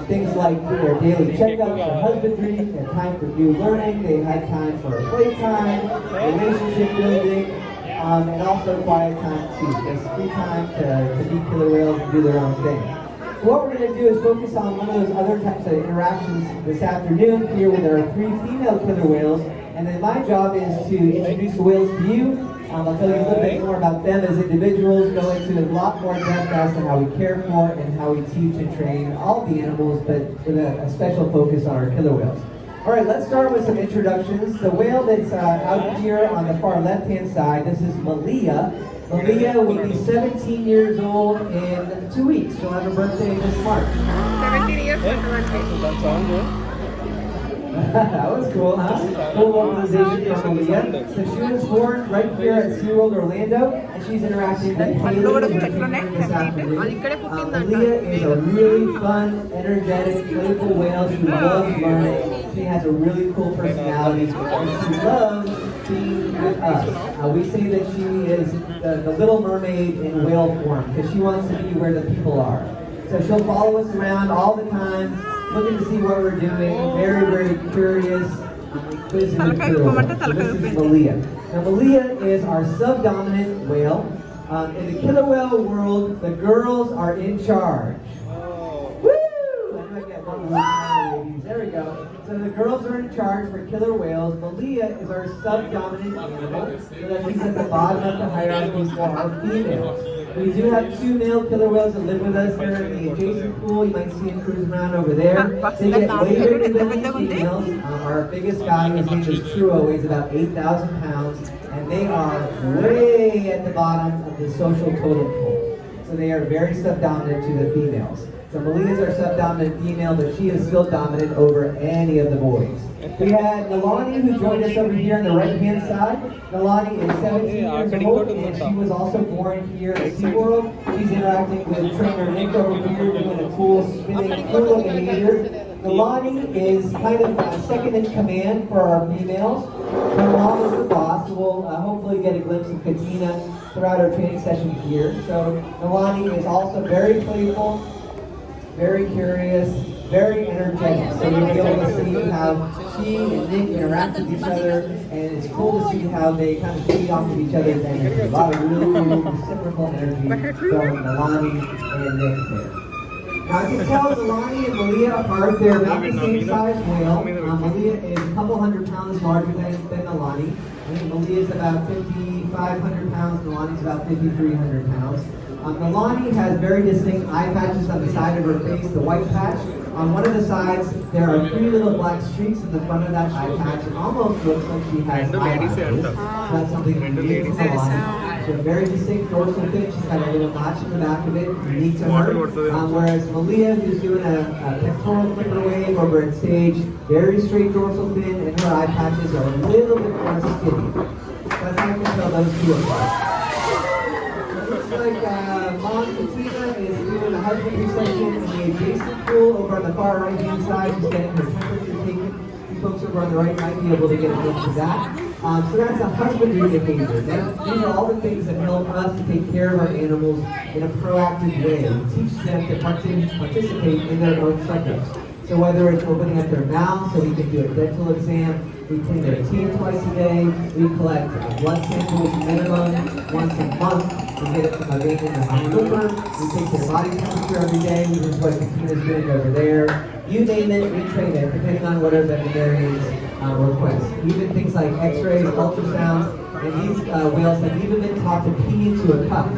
things like their daily checkups, their husbandry, their time for new learning, they had time for playtime, relationship building, and also quiet time too. Just free time to meet killer whales and do their own thing. What we're going to do is focus on one of those other types of interactions this afternoon here with our 3 female killer whales. And then my job is to introduce the whales to you. I'll tell you a little bit more about them as individuals, go into a lot more depth as to how we care for and how we teach and train all the animals, but with a special focus on our killer whales. All right, let's start with some introductions. The whale that's out here on the far left-hand side, this is Malia. Malia will be 17 years old in 2 weeks. She'll have her birthday this March. 17 years for her birthday. That was cool, huh? Cool organization from Malia. So she was born right here at SeaWorld Orlando, and she's interacting with Haley this afternoon. Malia is a really fun, energetic, playful whale. She loves learning. She has a really cool personality, and she loves being with us. We say that she is the little mermaid in whale form, because she wants to be where the people are. So she'll follow us around all the time, looking to see what we're doing, very, very curious, inquisitive. So this is Malia. Now Malia is our subdominant whale. In the killer whale world, the girls are in charge. Woo! I know I get one of those ladies. There we go. So the girls are in charge for killer whales. Malia is our subdominant animal, so that she's at the bottom of the hierarchy for our females. We do have 2 male killer whales that live with us here in the adjacent pool. You might see them cruising around over there. They get way bigger than these females. Our biggest guy, his name is Truo, weighs about 8,000 pounds, and they are way at the bottom of the social totem pole. So they are very subdominant to the females. So Malia is our subdominant female, but she is still dominant over any of the boys. We had Nalani, who joined us over here on the right-hand side. Nalani is 17 years old, and she was also born here at SeaWorld. She's interacting with trainer Nick over here, doing a cool spinning pool behavior. Nalani is kind of second in command for our females. Her mom is the boss, so we'll hopefully get a glimpse of Katina throughout our training session here. So Nalani is also very playful, very curious, very energetic. So you'll be able to see how she and Nick interact with each other, and it's cool to see how they kind of feed off of each other's energy. A lot of really cool reciprocal energy from Nalani and Nick there. Now I can tell Nalani and Malia apart. They're about the same size whale. Malia is a couple hundred pounds larger than Nalani. I think Malia is about 5,500 pounds, Nalani is about 5,300 pounds. Nalani has very distinct eye patches on the side of her face, the white patch. On one of the sides, there are 3 little black streaks in the front of that eye patch. It almost looks like she has eyelashes. That's something unique to Nalani. She has a very distinct dorsal fin. She's got a little notch in the back of it, unique to her. Whereas Malia, who's doing a pectoral flipper wave over at stage, very straight dorsal fin, and her eye patches are a little bit more skinny. That's how I can tell those two apart. Looks like Mom Katina is doing a husbandry session in the adjacent pool over on the far right-hand side. She's getting her temperature taken. You folks over on the right might be able to get a glimpse of that. So that's a husbandry behavior. These are all the things that help us to take care of our animals in a proactive way. We teach them to participate in their own checkups. So whether it's opening up their mouth so we can do a dental exam, we clean their teeth twice a day, we collect blood samples minimum once a month, we get it from a vein in the liver, we take their body temperature every day, which is what Katina's doing over there. You name it, we train it, depending on what our veterinarians request. Even things like x-rays, ultrasounds, and these whales have even been taught to pee into a cup.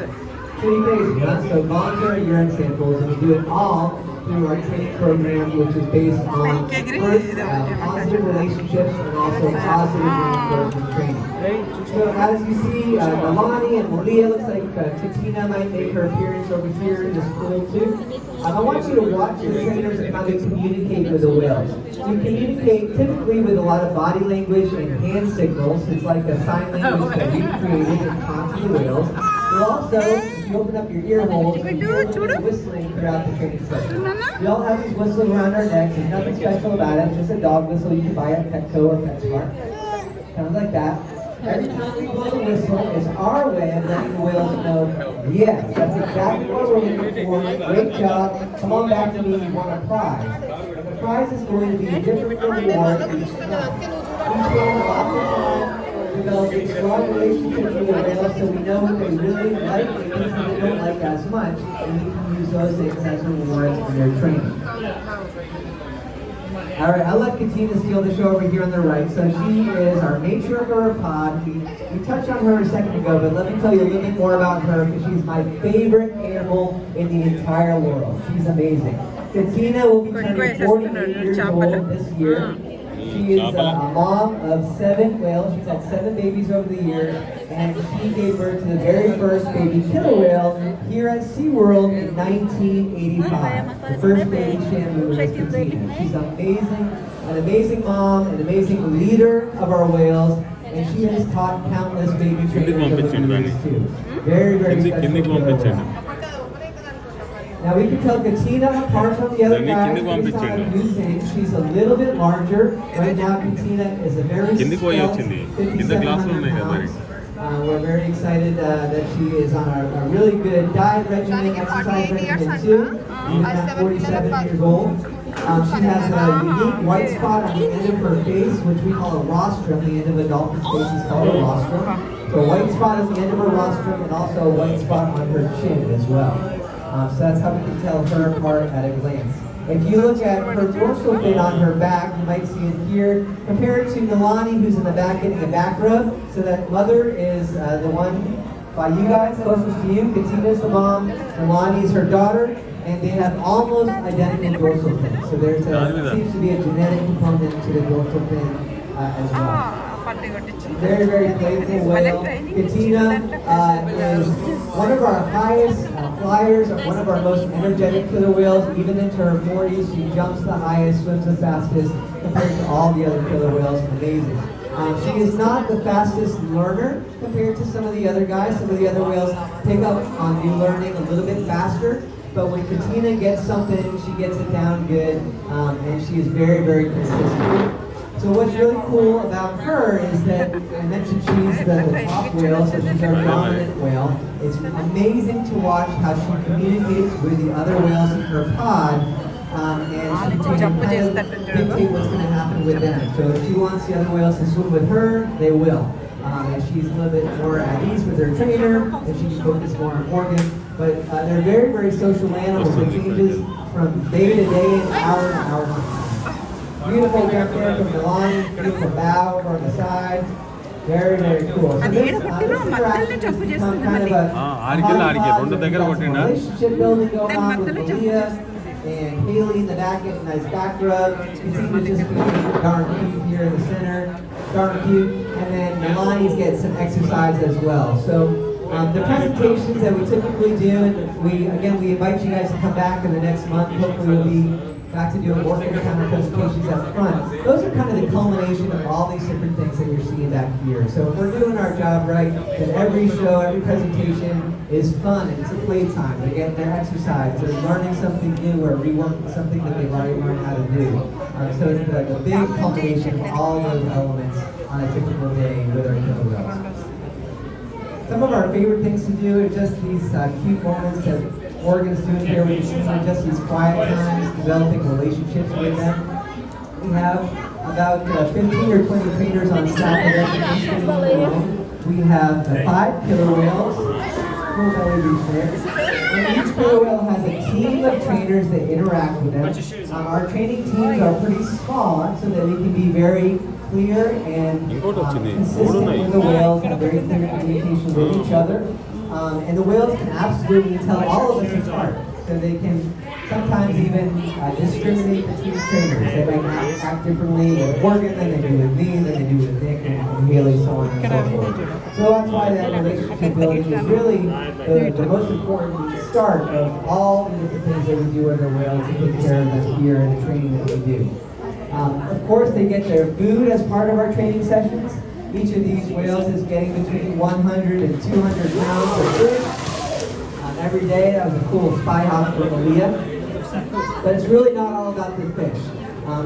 Pretty crazy, huh? So voluntary urine samples, and we do it all through our training program, which is based on first, positive relationships and also positive reinforcement training. So as you see, Nalani and Malia, looks like Katina might make her appearance over here in this pool too. I want you to watch the trainers and how they communicate with the whales. We communicate typically with a lot of body language and hand signals. It's like a sign language that we created and taught to the whales. We'll also, if you open up your ear holes, you hear a little bit of whistling throughout the training session. We all have these whistles around our necks. There's nothing special about it. It's just a dog whistle you can buy at Petco or PetSmart. Kind of like that. Every time we blow the whistle, it's our way of letting the whales know, yes, that's exactly what we're looking for. Great job. Come on back to me. You want a prize. And the prize is going to be a different reward each time. We spend lots of time developing strong relationships with the whales so we know what they really like and things that they don't like as much, and we can use those things as rewards in their training. All right, I'll let Katina steal the show over here on the right. So she is our matriarch of our pod. We touched on her a second ago, but let me tell you a little bit more about her because she's my favorite animal in the entire world. She's amazing. Katina will be turning 48 years old this year. She is a mom of 7 whales. She's had 7 babies over the years, and she gave birth to the very first baby killer whale here at SeaWorld in 1985. The first baby shamu was Katina. She's amazing, an amazing mom, an amazing leader of our whales, and she has taught countless baby trainers over the years too. Very, very special killer whale. Now we can tell Katina apart from the other guys based on a few things. She's a little bit larger. Right now Katina is a very svelte, 5,700 pounds. We're very excited that she is on a really good diet regimen, exercise regimen too. Even at 47 years old. She has a unique white spot on the end of her face, which we call a rostrum. The end of a dolphin's face is called a rostrum. So a white spot at the end of her rostrum and also a white spot on her chin as well. So that's how we can tell her apart at a glance. If you look at her dorsal fin on her back, you might see it here. Compare it to Nilani, who's in the back getting a back rub. So that mother is the one by you guys, closest to you. Katina's the mom, Nilani is her daughter, and they have almost identical dorsal fins. So there seems to be a genetic component to the dorsal fin as well. Very, very playful whale. Katina is one of our highest flyers, one of our most energetic killer whales. Even into her 40s, she jumps the highest, swims the fastest compared to all the other killer whales. Amazing. She is not the fastest learner compared to some of the other guys. Some of the other whales pick up on new learning a little bit faster. But when Katina gets something, she gets it down good, and she is very, very consistent. So what's really cool about her is that I mentioned she's the top whale, so she's our dominant whale. It's amazing to watch how she communicates with the other whales in her pod, and she can kind of dictate what's going to happen with them. So if she wants the other whales to swim with her, they will. And she's a little bit more at ease with their trainer, and she can focus more on Morgan. But they're very, very social animals. It changes from day to day and hour to hour. Beautiful jump there from the line, beautiful bow over on the side. Very, very cool. So this interaction has become kind of a relationship building going on with Malia and Haley in the back getting a nice back rub. Katina's just being darn cute here in the center. Darn cute. And then Milani's getting some exercise as well. So the presentations that we typically do, and we invite you guys to come back in the next month. Hopefully we'll be back to doing Orca kind of presentations at the front. Those are kind of the culmination of all these different things that you're seeing back here. So if we're doing our job right, then every show, every presentation is fun and it's a playtime. They're getting their exercise, they're learning something new or reworking something that they've already learned how to do. So it's the big culmination of all those elements on a typical day with our killer whales. Some of our favorite things to do are just these cute moments that Morgan's doing here with the children, just these quiet times, developing relationships with them. We have about 15 or 20 trainers on staff with us. We have 5 killer whales. Cool belly reach there. And each killer whale has a team of trainers that interact with them. Our training teams are pretty small so that we can be very clear and consistent with the whales, have very clear communication with each other. And the whales can absolutely tell all of us apart. So they can sometimes even discriminate between trainers. They might act differently with Morgan than they do with me, than they do with Nick and Haley, so on and so forth. So that's why that relationship building is really the most important start of all the different things that we do with our whales to take care of them here in the training that we do. Of course, they get their food as part of our training sessions. Each of these whales is getting between 100 and 200 pounds of food every day. That was a cool spy hop for Malia. But it's really not all about the fish.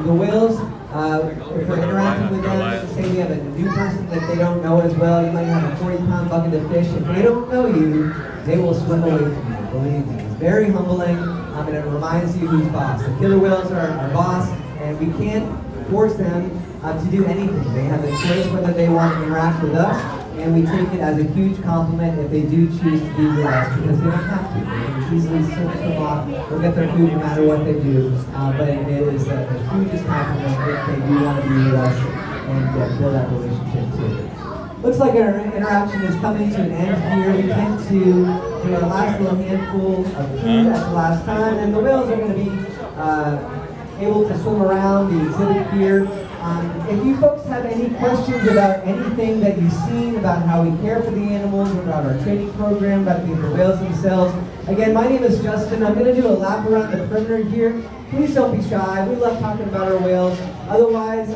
The whales If we're interacting with them, say we have a new person that they don't know as well, you might have a 40-pound bucket of fish. If they don't know you, they will swim away from you, believe me. It's very humbling, and it reminds you who's boss. The killer whales are our boss, and we can't force them to do anything. They have a choice whether they want to interact with us, and we take it as a huge compliment if they do choose to be with us, because they don't have to. They can easily swim off, they'll get their food no matter what they do, but it is the hugest compliment if they do want to be with us and build that relationship too. Looks like our interaction is coming to an end here. We tend to do our last little handful of food at the last time, and the whales are going to be able to swim around the exhibit here. If you folks have any questions about anything that you've seen, about how we care for the animals, about our training program, about the whales themselves, again, my name is Justin. I'm going to do a lap around the perimeter here. Please don't be shy. We love talking about our whales. Otherwise,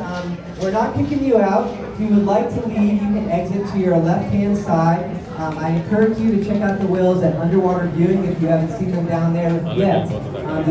we're not kicking you out. If you would like to leave, you can exit to your left-hand side. I encourage you to check out the whales at Underwater Viewing if you haven't seen them down there yet.